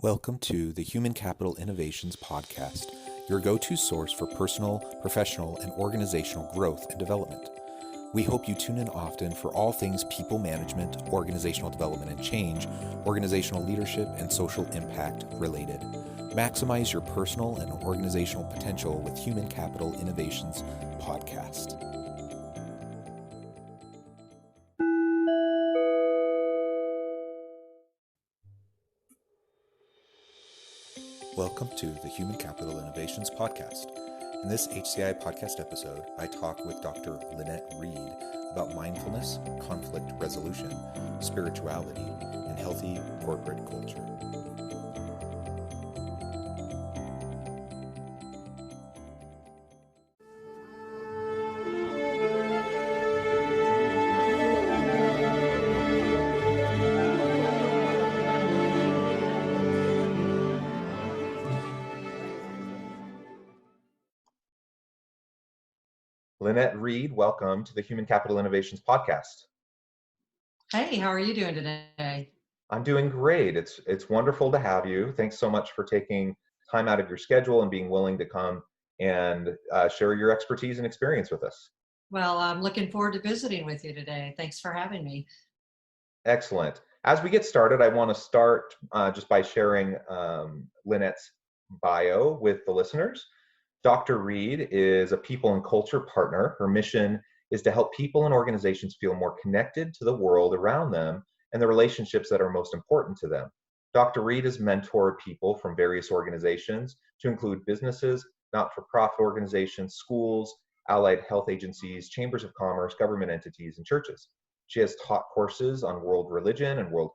Welcome to the Human Capital Innovations Podcast, your go-to source for personal, professional, and organizational growth and development. We hope you tune in often for all things people management, organizational development and change, organizational leadership, and social impact related. Maximize your personal and organizational potential with Human Capital Innovations Podcast. Welcome to the Human Capital Innovations Podcast. In this HCI podcast episode, I talk with Dr. Lynette Reed about mindfulness, conflict resolution, spirituality, and healthy corporate culture. Lynette Reed, welcome to the Human Capital Innovations Podcast. Hey, how are you doing today? I'm doing great. It's wonderful to have you. Thanks so much for taking time out of your schedule and being willing to come and share your expertise and experience with us. Well, I'm looking forward to visiting with you today. Thanks for having me. Excellent. As we get started, I want to start just by sharing Lynette's bio with the listeners. Dr. Reed is a people and culture partner. Her mission is to help people and organizations feel more connected to the world around them and the relationships that are most important to them. Dr. Reed has mentored people from various organizations to include businesses, not-for-profit organizations, schools, allied health agencies, chambers of commerce, government entities, and churches. She has taught courses on world religion and world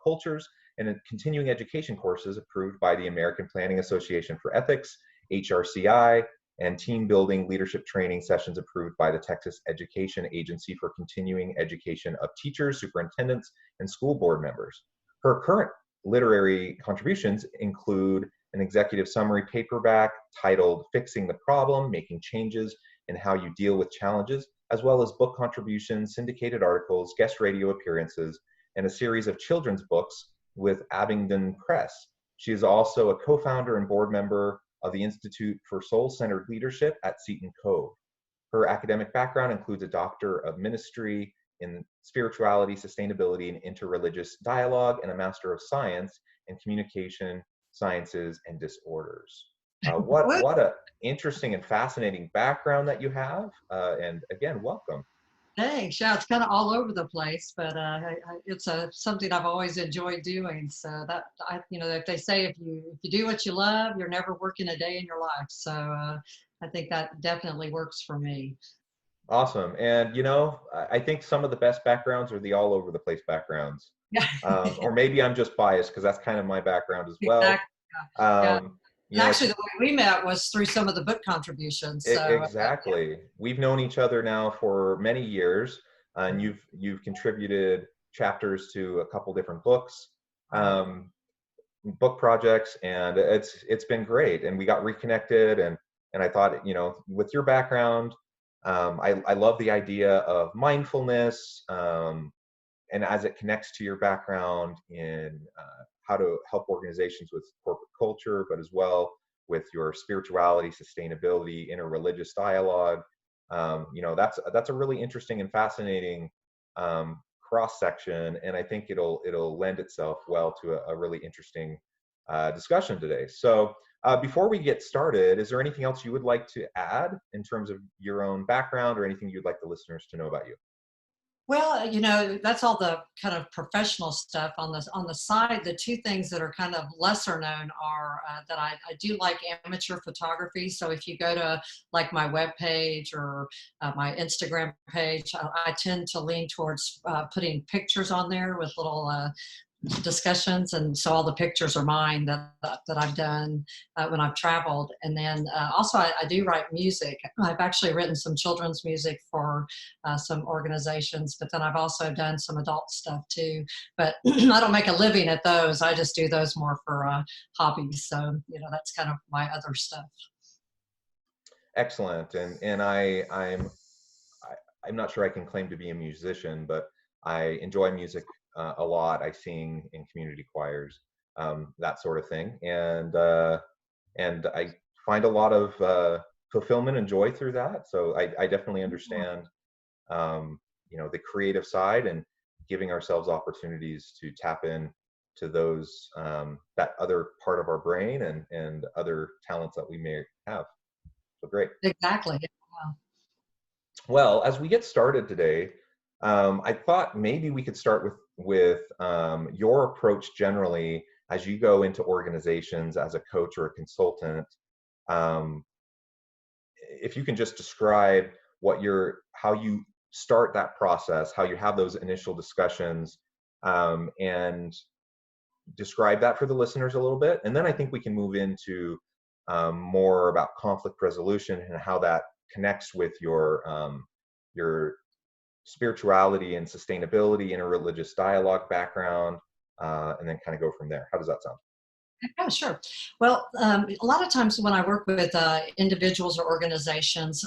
cultures and continuing education courses approved by the American Planning Association for Ethics, HRCI, and team building leadership training sessions approved by the Texas Education Agency for continuing education of teachers, superintendents, and school board members. Her current literary contributions include an executive summary paperback titled Fixing the Problem, Making Changes in How You Deal with Challenges, as well as book contributions, syndicated articles, guest radio appearances, and a series of children's books with Abingdon Press. She is also a co-founder and board member of the Institute for Soul-Centered Leadership at Seton Cove. Her academic background includes a Doctor of Ministry in Spirituality, Sustainability, and Interreligious Dialogue, and a Master of Science in Communication, Sciences, and Disorders. What a interesting and fascinating background that you have, and again, welcome. Thanks. Yeah, it's kind of all over the place, but it's something I've always enjoyed doing. So that if they say if you do what you love, you're never working a day in your life. So I think that definitely works for me. Awesome. And I think some of the best backgrounds are the all over the place backgrounds. Yeah. Or maybe I'm just biased because that's kind of my background as well. Exactly. Yeah. And know, actually, the way we met was through some of the book contributions. So, exactly. We've known each other now for many years, and you've contributed chapters to a couple different books, book projects, and it's been great. And we got reconnected, and I thought, with your background, I love the idea of mindfulness, and as it connects to your background in how to help organizations with corporate culture, but as well with your spirituality, sustainability, interreligious dialogue. That's a really interesting and fascinating cross section, and I think it'll lend itself well to a really interesting discussion today. So before we get started, is there anything else you would like to add in terms of your own background or anything you'd like the listeners to know about you? Well, that's all the kind of professional stuff. On the side, the two things that are kind of lesser known are that I do like amateur photography. So if you go to like my webpage or my Instagram page, I tend to lean towards putting pictures on there with little discussions, and so all the pictures are mine that I've done when I've traveled. And then also I do write music. I've actually written some children's music for some organizations, but then I've also done some adult stuff too. But I don't make a living at those. I just do those more for hobbies. So that's kind of my other stuff. Excellent. And I'm not sure I can claim to be a musician, but I enjoy music a lot. I sing in community choirs. that sort of thing. And I find a lot of fulfillment and joy through that. So I definitely understand, the creative side and giving ourselves opportunities to tap in to those, that other part of our brain and other talents that we may have. So great. Exactly. Yeah. Well, as we get started today, I thought maybe we could start with your approach generally as you go into organizations as a coach or a consultant. Um, if you can just describe how you start that process, how you have those initial discussions, and describe that for the listeners a little bit, and then I think we can move into more about conflict resolution and how that connects with your spirituality and sustainability, interreligious dialogue background, and then kind of go from there. How does that sound? Yeah, sure. Well, a lot of times when I work with individuals or organizations,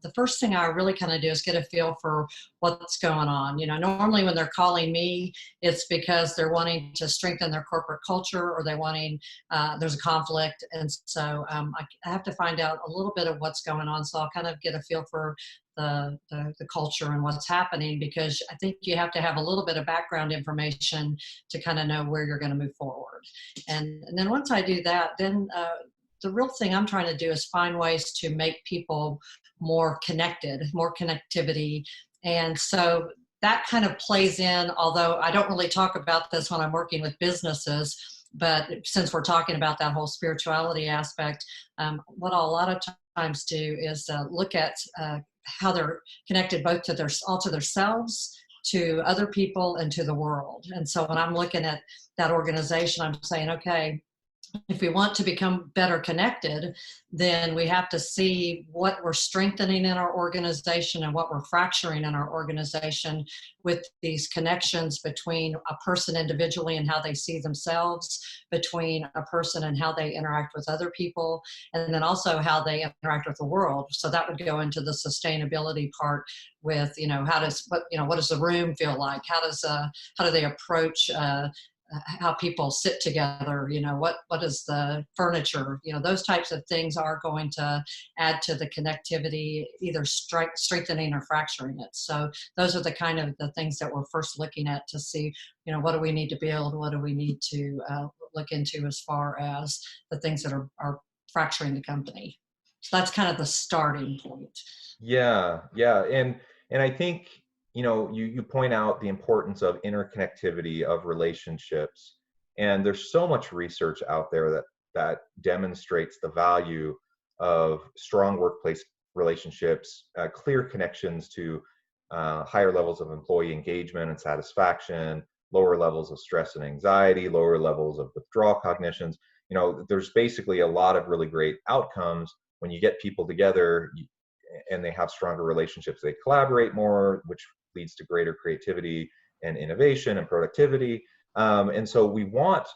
the first thing I really kind of do is get a feel for what's going on. Normally when they're calling me, it's because they're wanting to strengthen their corporate culture, or there's a conflict. And so I have to find out a little bit of what's going on. So I'll kind of get a feel for the culture and what's happening, because I think you have to have a little bit of background information to kind of know where you're going to move forward. And then once I do that, then the real thing I'm trying to do is find ways to make people more connected, more connectivity. And so that kind of plays in, although I don't really talk about this when I'm working with businesses, but since we're talking about that whole spirituality aspect, what I'll a lot of times do is look at how they're connected both to themselves, to other people, and to the world. And so when I'm looking at that organization, I'm saying, okay, if we want to become better connected, then we have to see what we're strengthening in our organization and what we're fracturing in our organization, with these connections between a person individually and how they see themselves, between a person and how they interact with other people, and then also how they interact with the world. So that would go into the sustainability part with, what does the room feel like? How do they approach how people sit together, what is the furniture, those types of things are going to add to the connectivity, either strengthening or fracturing it. So those are the kind of the things that we're first looking at to see, what do we need to build, what do we need to look into as far as the things that are fracturing the company. So that's kind of the starting point. Yeah, and I think you point out the importance of interconnectivity of relationships, and there's so much research out there that demonstrates the value of strong workplace relationships, clear connections to higher levels of employee engagement and satisfaction, lower levels of stress and anxiety, lower levels of withdrawal cognitions. There's basically a lot of really great outcomes when you get people together and they have stronger relationships. They collaborate more, which leads to greater creativity and innovation and productivity. And so we want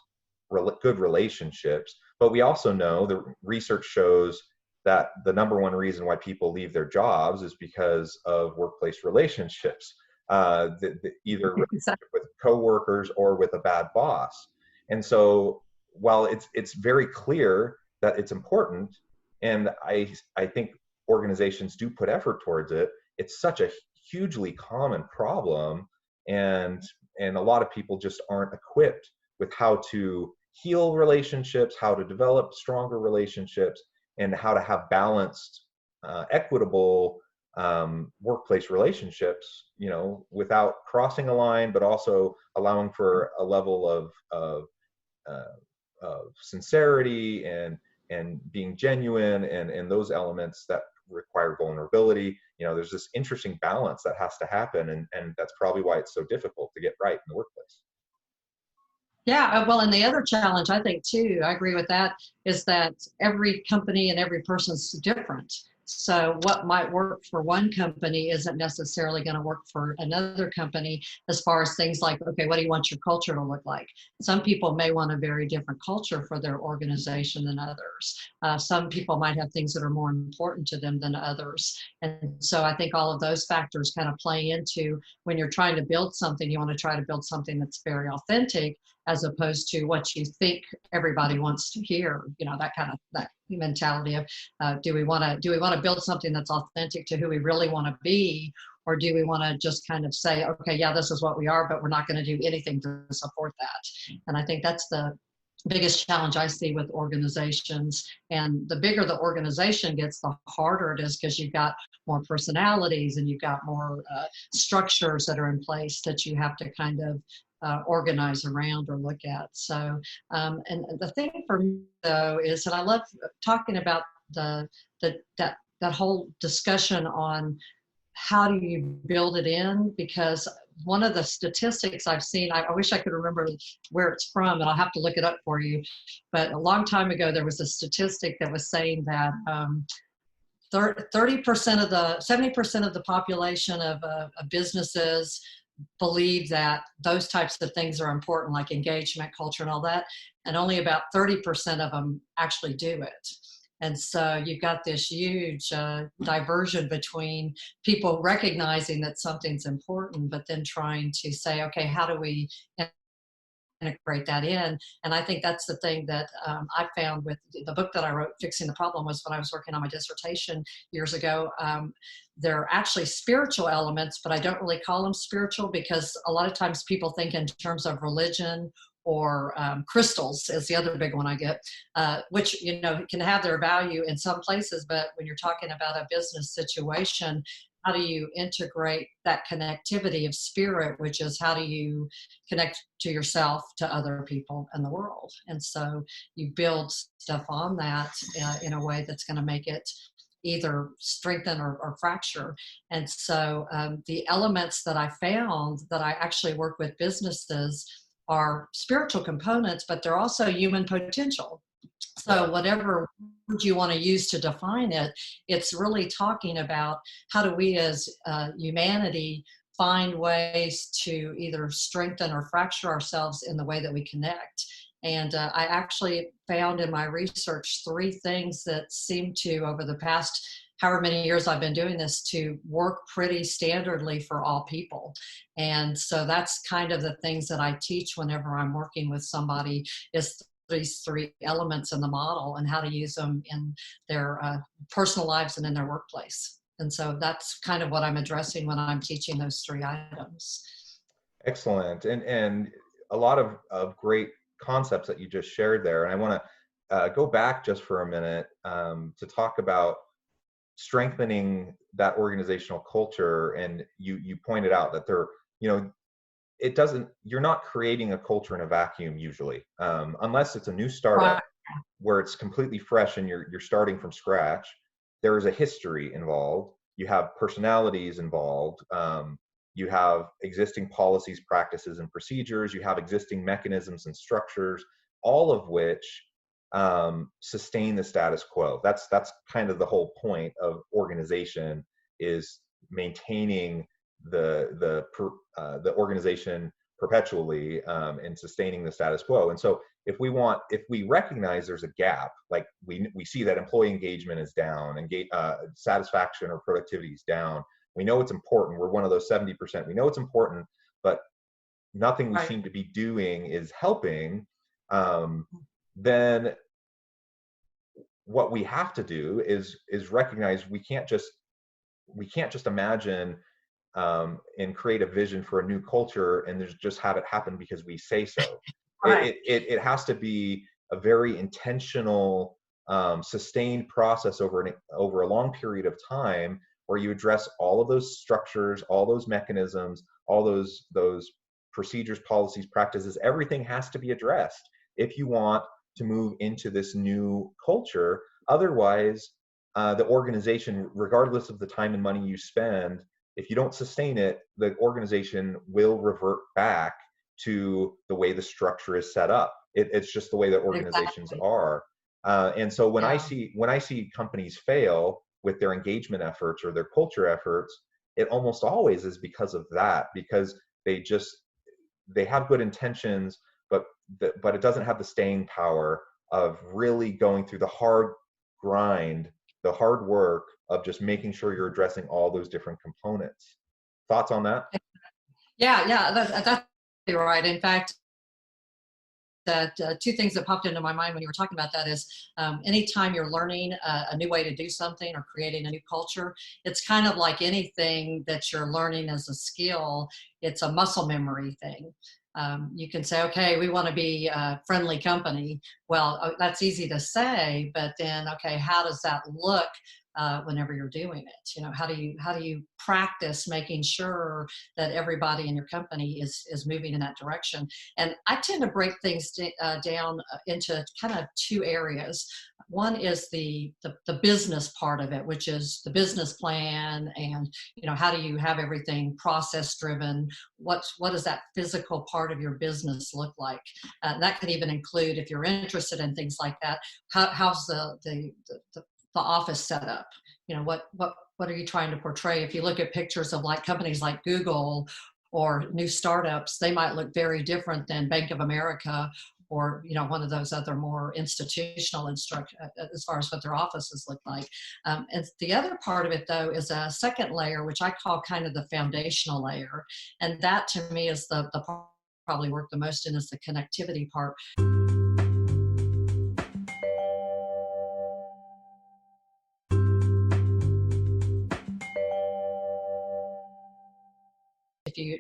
good relationships, but we also know the research shows that the number one reason why people leave their jobs is because of workplace relationships, either with coworkers or with a bad boss. And so while it's very clear that it's important, and I think organizations do put effort towards it, it's such a hugely common problem, and a lot of people just aren't equipped with how to heal relationships, how to develop stronger relationships, and how to have balanced, equitable workplace relationships, without crossing a line, but also allowing for a level of sincerity and being genuine, and those elements that require vulnerability. There's this interesting balance that has to happen, and that's probably why it's so difficult to get right in the workplace. Yeah, well, and the other challenge I think too, I agree with that, is that every company and every person's different. So what might work for one company isn't necessarily going to work for another company, as far as things like, okay, what do you want your culture to look like? Some people may want a very different culture for their organization than others. Some people might have things that are more important to them than others. And so I think all of those factors kind of play into, when you're trying to build something, you want to try to build something that's very authentic, as opposed to what you think everybody wants to hear. That kind of that mentality of do we want to build something that's authentic to who we really want to be, or do we want to just kind of say, okay, yeah, this is what we are, but we're not going to do anything to support that? And I think that's the biggest challenge I see with organizations. And the bigger the organization gets, the harder it is, because you've got more personalities and you've got more structures that are in place that you have to kind of organize around or look at. So, and the thing for me though is that I love talking about that whole discussion on how do you build it in, because one of the statistics I've seen, I wish I could remember where it's from, and I'll have to look it up for you. But a long time ago, there was a statistic that was saying that 30% of the 70% of the population of businesses believe that those types of things are important, like engagement, culture, and all that, and only about 30% of them actually do it. And so you've got this huge diversion between people recognizing that something's important, but then trying to say, okay, how do we integrate that in? And I think that's the thing that I found with the book that I wrote, Fixing the Problem, was when I was working on my dissertation years ago. There are actually spiritual elements, but I don't really call them spiritual, because a lot of times people think in terms of religion, or crystals is the other big one I get, which, can have their value in some places. But when you're talking about a business situation, how do you integrate that connectivity of spirit, which is how do you connect to yourself, to other people, and the world? And so you build stuff on that in a way that's going to make it either strengthen or fracture. And so the elements that I found that I actually work with businesses are spiritual components, but they're also human potential. So whatever word you want to use to define it, it's really talking about how do we as humanity find ways to either strengthen or fracture ourselves in the way that we connect. And I actually found in my research 3 things that seem to, over the past however many years I've been doing this, to work pretty standardly for all people. And so that's kind of the things that I teach whenever I'm working with somebody, is these 3 elements in the model and how to use them in their personal lives and in their workplace. And so that's kind of what I'm addressing when I'm teaching those 3 items. Excellent. And a lot of great concepts that you just shared there. And I want to go back just for a minute to talk about strengthening that organizational culture. And you pointed out that you're not creating a culture in a vacuum usually, unless it's a new startup. Right. Where it's completely fresh and you're starting from scratch. There is a history involved. You have personalities involved. You have existing policies, practices, and procedures. You have existing mechanisms and structures, all of which sustain the status quo. That's kind of the whole point of organization, is maintaining the organization perpetually and sustaining the status quo. And so if we recognize there's a gap, like we see that employee engagement is down, and satisfaction or productivity is down, we know it's important. We're one of those 70%. We know it's important, but nothing we seem to be doing is helping. Then what we have to do is recognize we can't just imagine and create a vision for a new culture and just have it happen because we say so. Right. It has to be a very intentional, sustained process over a long period of time, where you address all of those structures, all those mechanisms, all those procedures, policies, practices. Everything has to be addressed if you want to move into this new culture. Otherwise, the organization, regardless of the time and money you spend, if you don't sustain it, the organization will revert back to the way the structure is set up. It's just the way that organizations are. And so when I see companies fail with their engagement efforts or their culture efforts, it almost always is because of that, because they have good intentions, but it doesn't have the staying power of really going through the hard grind, the hard work of just making sure you're addressing all those different components. Thoughts on that? Yeah, that's right. In fact, that two things that popped into my mind when you were talking about that is anytime you're learning a new way to do something or creating a new culture, it's kind of like anything that you're learning as a skill. It's a muscle memory thing. You can say, okay, we want to be a friendly company. Well, that's easy to say, but then, okay, how does that look whenever you're doing it? How do you practice making sure that everybody in your company is moving in that direction? And I tend to break things down into kind of two areas. One is the business part of it, which is the business plan, and how do you have everything process driven? What does that physical part of your business look like? That could even include, if you're interested in things like that, how's the office setup? What are you trying to portray? If you look at pictures of like companies like Google or new startups, they might look very different than Bank of America or one of those other more institutional as far as what their offices look like. And the other part of it, though, is a second layer, which I call kind of the foundational layer, and that to me is the part I probably work the most in, is the connectivity part.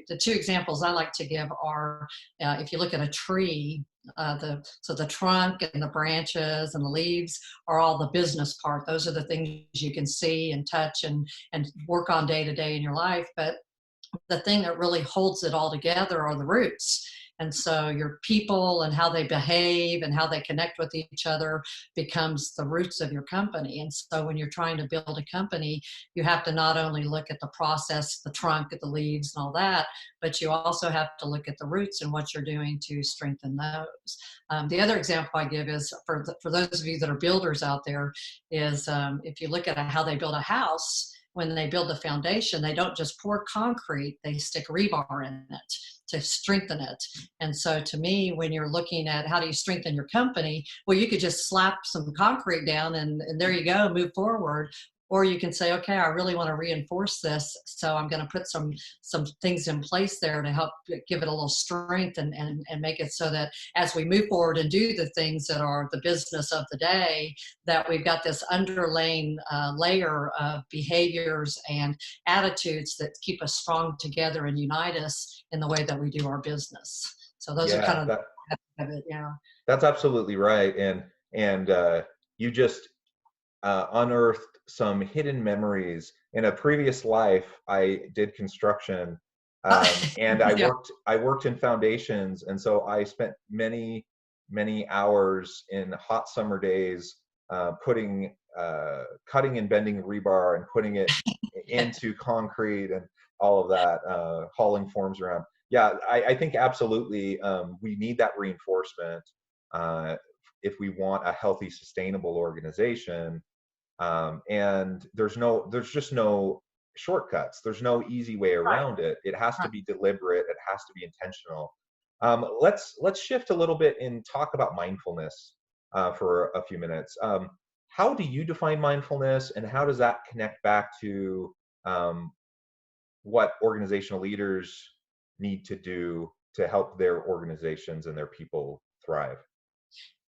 The two examples I like to give are, if you look at a tree, the trunk and the branches and the leaves are all the business part. Those are the things you can see and touch and work on day to day in your life. But the thing that really holds it all together are the roots. And so your people and how they behave and how they connect with each other becomes the roots of your company. And so when you're trying to build a company, you have to not only look at the process, the trunk, at the leaves and all that, but you also have to look at the roots and what you're doing to strengthen those. The other example I give is for those of you that are builders out there is if you look at how they build a house. When they build the foundation, they don't just pour concrete, they stick rebar in it to strengthen it. And so to me, when you're looking at how do you strengthen your company, well, you could just slap some concrete down and there you go, move forward. Or you can say, okay, I really want to reinforce this, so I'm going to put some things in place there to help give it a little strength and make it so that as we move forward and do the things that are the business of the day, that we've got this underlying layer of behaviors and attitudes that keep us strong together and unite us in the way that we do our business. So those are kind Yeah, of it. Yeah. that's absolutely right. And you just unearthed some hidden memories. In a previous life, I did construction, and I Yeah. worked in foundations, and so I spent many hours in hot summer days putting cutting and bending rebar and putting it into concrete and all of that, hauling forms around. Yeah, I think absolutely we need that reinforcement uh, if we want a healthy, sustainable organization. And there's just no shortcuts. There's no easy way Right. around it. It has to Right. be deliberate. It has to be intentional. Let's shift a little bit and talk about mindfulness for a few minutes. How do you define mindfulness, and how does that connect back to um, what organizational leaders need to do to help their organizations and their people thrive?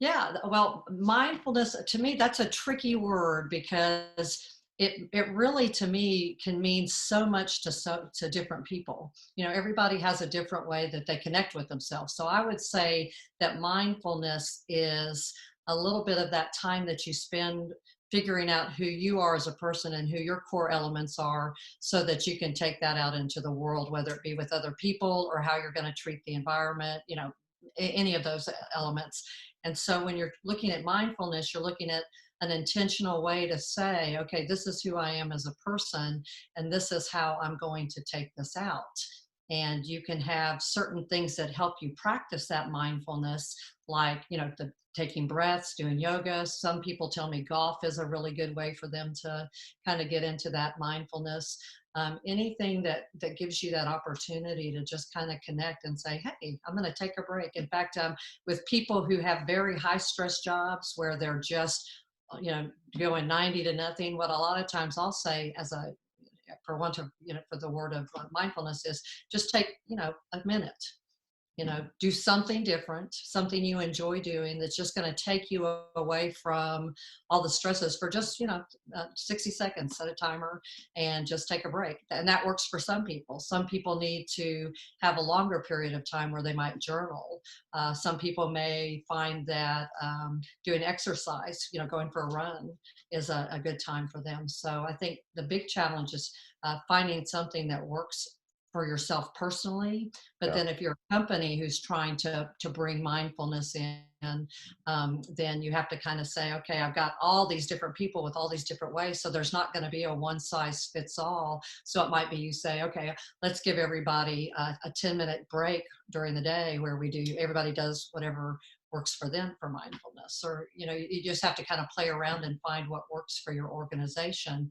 Yeah, well, mindfulness to me, that's a tricky word because it really to me can mean so much to different people. Everybody has a different way that they connect with themselves. So I would say that mindfulness is a little bit of that time that you spend figuring out who you are as a person and who your core elements are, so that you can take that out into the world, whether it be with other people or how you're going to treat the environment, any of those elements. And so when you're looking at mindfulness, you're looking at an intentional way to say, okay, this is who I am as a person, and this is how I'm going to take this out. And you can have certain things that help you practice that mindfulness, like, taking breaths, doing yoga. Some people tell me golf is a really good way for them to kind of get into that mindfulness. Anything that gives you that opportunity to just kind of connect and say, hey, I'm going to take a break. In fact, with people who have very high stress jobs where they're just going 90 to nothing, what a lot of times I'll say, as a for want of for the word of mindfulness, is just take a minute, do something different, something you enjoy doing that's just going to take you away from all the stresses for just 60 seconds, set a timer and just take a break. And that works for some people. Some people need to have a longer period of time where they might journal. Some people may find that doing exercise, going for a run is a good time for them. So I think the big challenge is finding something that works for yourself personally. But Yeah. then if you're a company who's trying to bring mindfulness in, then you have to kind of say, okay, I've got all these different people with all these different ways. So there's not going to be a one size fits all. So it might be you say, okay, let's give everybody a 10-minute break during the day where everybody does whatever works for them for mindfulness. Or you just have to kind of play around and find what works for your organization.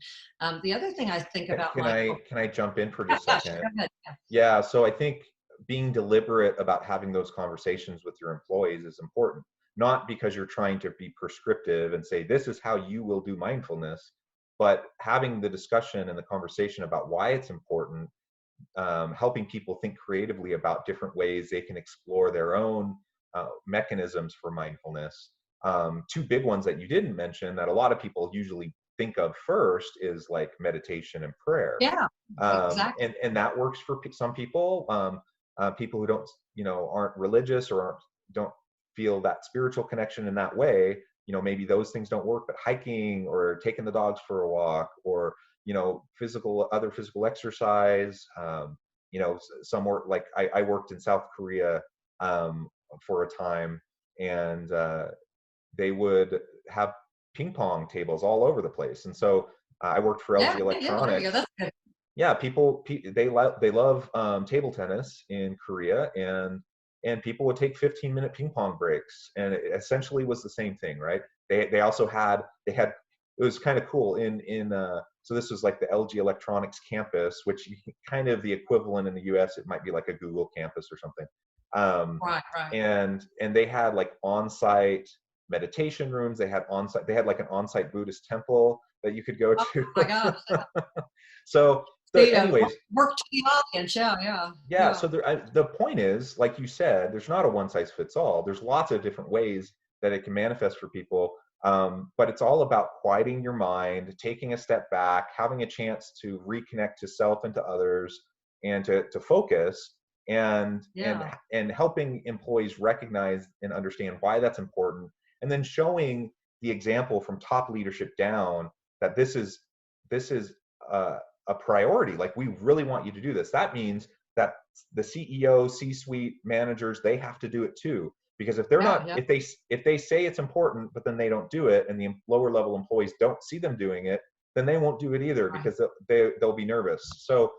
The other thing I think about Can I jump in for yeah, just a yeah, sure, second? go ahead. Yeah. Yeah, so I think being deliberate about having those conversations with your employees is important. Not because you're trying to be prescriptive and say, this is how you will do mindfulness, but having the discussion and the conversation about why it's important, helping people think creatively about different ways they can explore their own mechanisms for mindfulness. Two big ones that you didn't mention that a lot of people usually think of first is like meditation and prayer. Yeah, exactly. And that works for some people. People who don't, aren't religious or don't feel that spiritual connection in that way. Maybe those things don't work. But hiking or taking the dogs for a walk, or other physical exercise. Some work, like I worked in South Korea for a time, and they would have ping pong tables all over the place. And so I worked for LG Yeah, yeah, there you go. Electronics. That's good. Yeah, they love table tennis in Korea, and people would take 15-minute ping pong breaks, and it essentially was the same thing, right? They had it was kind of cool so this was like the LG Electronics campus, which kind of the equivalent in the US, it might be like a Google campus or something. Right, right. And they had like on-site meditation rooms. They had like an on-site Buddhist temple that you could go Oh to. my gosh. So See, anyways, work to the audience. Yeah, yeah, yeah, yeah. so the point is, like you said, there's not a one size fits all. There's lots of different ways that it can manifest for people. But it's all about quieting your mind, taking a step back, having a chance to reconnect to self and to others, and to focus, and and Yeah. and helping employees recognize and understand why that's important, and then showing the example from top leadership down that this is a priority. Like, we really want you to do this. That means that the CEO, C-suite managers, they have to do it too. Because if they're Yeah, not, yeah. if they say it's important, but then they don't do it, and the lower level employees don't see them doing it, then they won't do it either, Right. because they'll be nervous. So,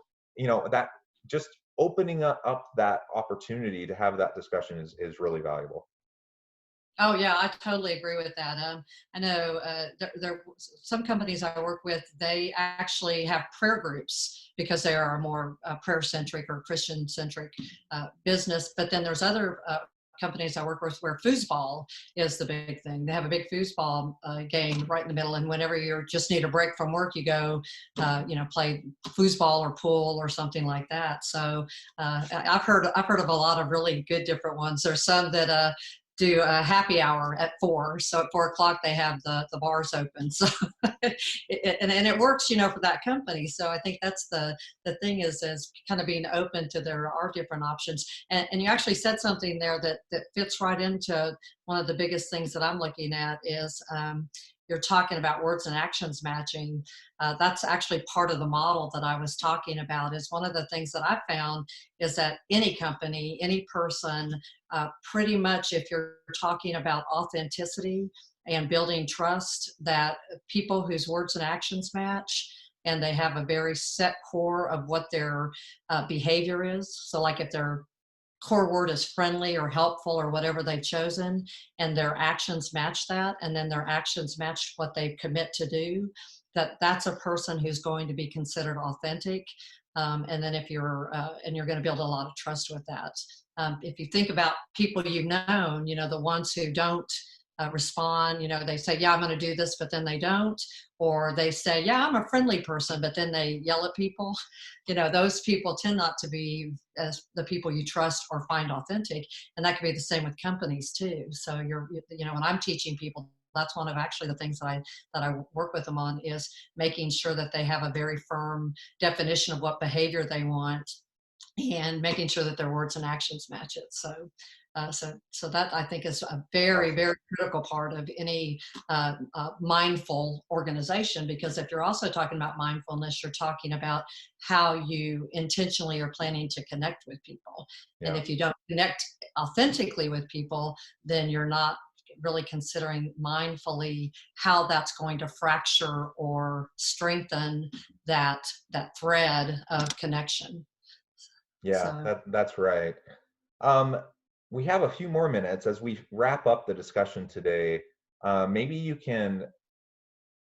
that just opening up that opportunity to have that discussion is really valuable. Oh yeah, I totally agree with that. I know some companies I work with, they actually have prayer groups because they are a more prayer centric or Christian centric business. But then there's other companies I work with where foosball is the big thing. They have a big foosball game right in the middle, and whenever you just need a break from work, you go, play foosball or pool or something like that. So I've heard of a lot of really good different ones. There's some that do a happy hour at 4. So at 4 o'clock they have the bars open. So and it works, for that company. So I think that's the thing is kind of being open to there are different options. And you actually said something there that fits right into one of the biggest things that I'm looking at is you're talking about words and actions matching. That's actually part of the model that I was talking about. Is one of the things that I found is that any company, any person, pretty much if you're talking about authenticity and building trust, that people whose words and actions match and they have a very set core of what their behavior is. So like if their core word is friendly or helpful or whatever they've chosen, and their actions match that, and then their actions match what they commit to do, that's a person who's going to be considered authentic. And then if you're and you're going to build a lot of trust with that. If you think about people you've known, the ones who don't respond. They say, yeah, I'm going to do this, but then they don't. Or they say, yeah, I'm a friendly person, but then they yell at people. Those people tend not to be as the people you trust or find authentic. And that could be the same with companies too. So when I'm teaching people, that's one of actually the things that I work with them on, is making sure that they have a very firm definition of what behavior they want, and making sure that their words and actions match it. So that, I think, is a very, very critical part of any mindful organization, because if you're also talking about mindfulness, you're talking about how you intentionally are planning to connect with people. Yeah. And if you don't connect authentically with people, then you're not really considering mindfully how that's going to fracture or strengthen that thread of connection. Yeah, that's right. We have a few more minutes as we wrap up the discussion today. Maybe you can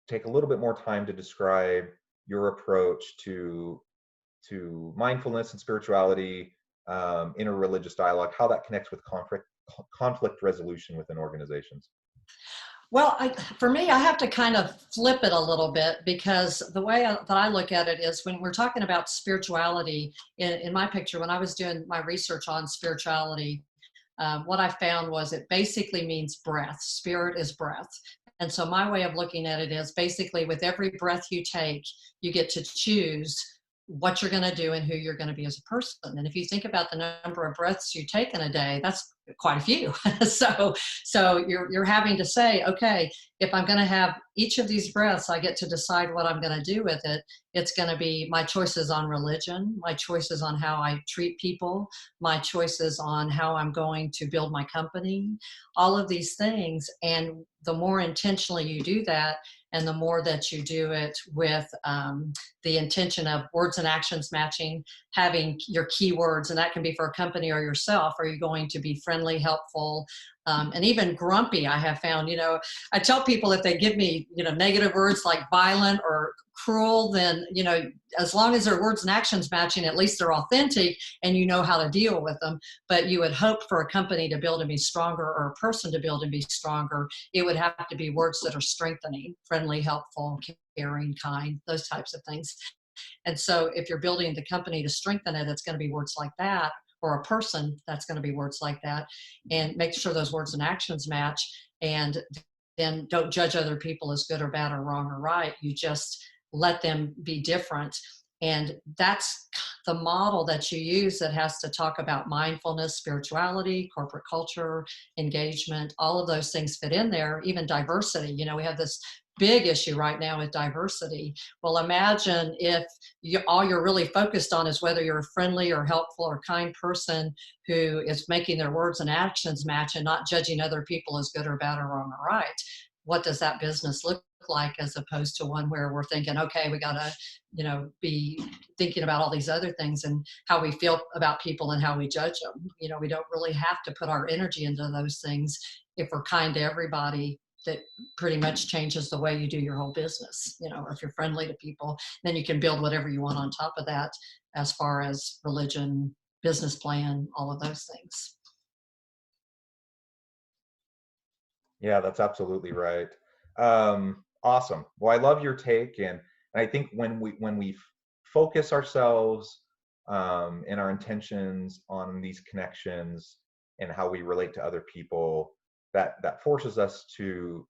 take a little bit more time to describe your approach to mindfulness and spirituality, interreligious dialogue, how that connects with conflict resolution within organizations. Well, for me, I have to kind of flip it a little bit, because the way that I look at it is, when we're talking about spirituality, in my picture, when I was doing my research on spirituality, what I found was it basically means breath. Spirit is breath. And so my way of looking at it is, basically, with every breath you take, you get to choose what you're going to do and who you're going to be as a person. And if you think about the number of breaths you take in a day, that's quite a few. so you're having to say, okay, if I'm going to have each of these breaths, I get to decide what I'm going to do with it. It's going to be my choices on religion, my choices on how I treat people, my choices on how I'm going to build my company, all of these things. And the more intentionally you do that, and the more that you do it with the intention of words and actions matching, having your keywords, and that can be for a company or yourself. Are you going to be friendly, helpful, and even grumpy? I have found, I tell people, if they give me, negative words like violent or cruel, then, as long as their words and actions matching, at least they're authentic and you know how to deal with them. But you would hope for a company to build and be stronger, or a person to build and be stronger, it would have to be words that are strengthening, friendly, helpful, caring, kind, those types of things. And so if you're building the company to strengthen it, it's going to be words like that, or a person, that's going to be words like that. And make sure those words and actions match. And then don't judge other people as good or bad or wrong or right. You just let them be different. And that's the model that you use, that has to talk about mindfulness, spirituality, corporate culture, engagement. All of those things fit in there, even diversity. We have this big issue right now with diversity. Well, imagine if all you're really focused on is whether you're a friendly or helpful or kind person who is making their words and actions match, and not judging other people as good or bad or wrong or right. What does that business look like, as opposed to one where we're thinking, okay, we got to, be thinking about all these other things, and how we feel about people and how we judge them. We don't really have to put our energy into those things. If we're kind to everybody, that pretty much changes the way you do your whole business. Or if you're friendly to people, then you can build whatever you want on top of that, as far as religion, business plan, all of those things. Yeah, that's absolutely right. Awesome. Well, I love your take, and I think when we focus ourselves and our intentions on these connections and how we relate to other people, that forces us to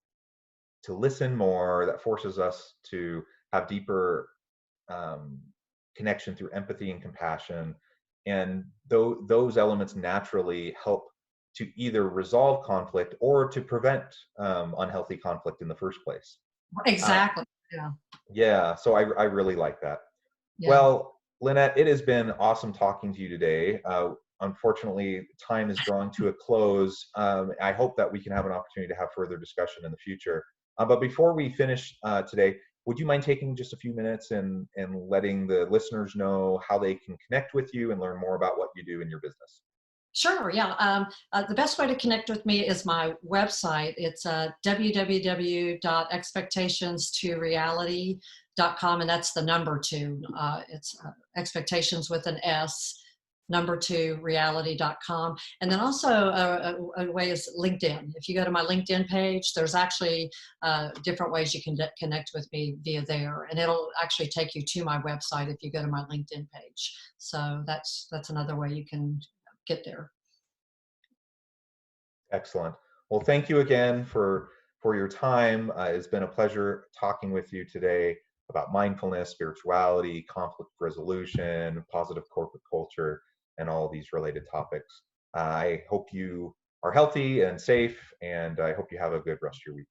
listen more. That forces us to have deeper connection through empathy and compassion, and those elements naturally help to either resolve conflict or to prevent unhealthy conflict in the first place. Exactly. Yeah. Yeah, so I really like that. Yeah. Well, Lynette, it has been awesome talking to you today. Unfortunately, time is drawing to a close. I hope that we can have an opportunity to have further discussion in the future. But before we finish today, would you mind taking just a few minutes and letting the listeners know how they can connect with you and learn more about what you do in your business? Sure. Yeah. The best way to connect with me is my website. It's www.expectationstoreality.com, and that's the number 2. It's expectations with an S, number two, reality.com. And then also a way is LinkedIn. If you go to my LinkedIn page, there's actually different ways you can connect with me via there. And it'll actually take you to my website if you go to my LinkedIn page. So that's another way you can get there. Excellent. Well, thank you again for your time. It's been a pleasure talking with you today about mindfulness, spirituality, conflict resolution, positive corporate culture, and all these related topics. I hope you are healthy and safe, and I hope you have a good rest of your week.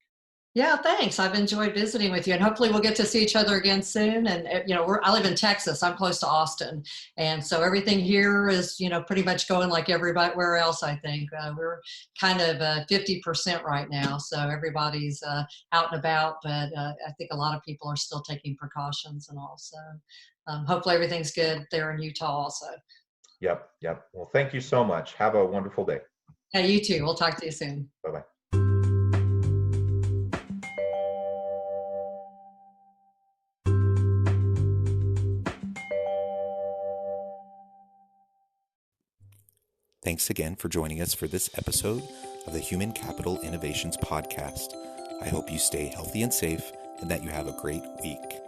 Yeah, thanks. I've enjoyed visiting with you, and hopefully we'll get to see each other again soon. And you know, I live in Texas. I'm close to Austin, and so everything here is, you know, pretty much going like everywhere else. I think we're kind of 50% right now, so everybody's out and about. But I think a lot of people are still taking precautions and all. So hopefully everything's good there in Utah also. Yep, yep. Well, thank you so much. Have a wonderful day. Hey, you too. We'll talk to you soon. Bye-bye. Thanks again for joining us for this episode of the Human Capital Innovations Podcast. I hope you stay healthy and safe and that you have a great week.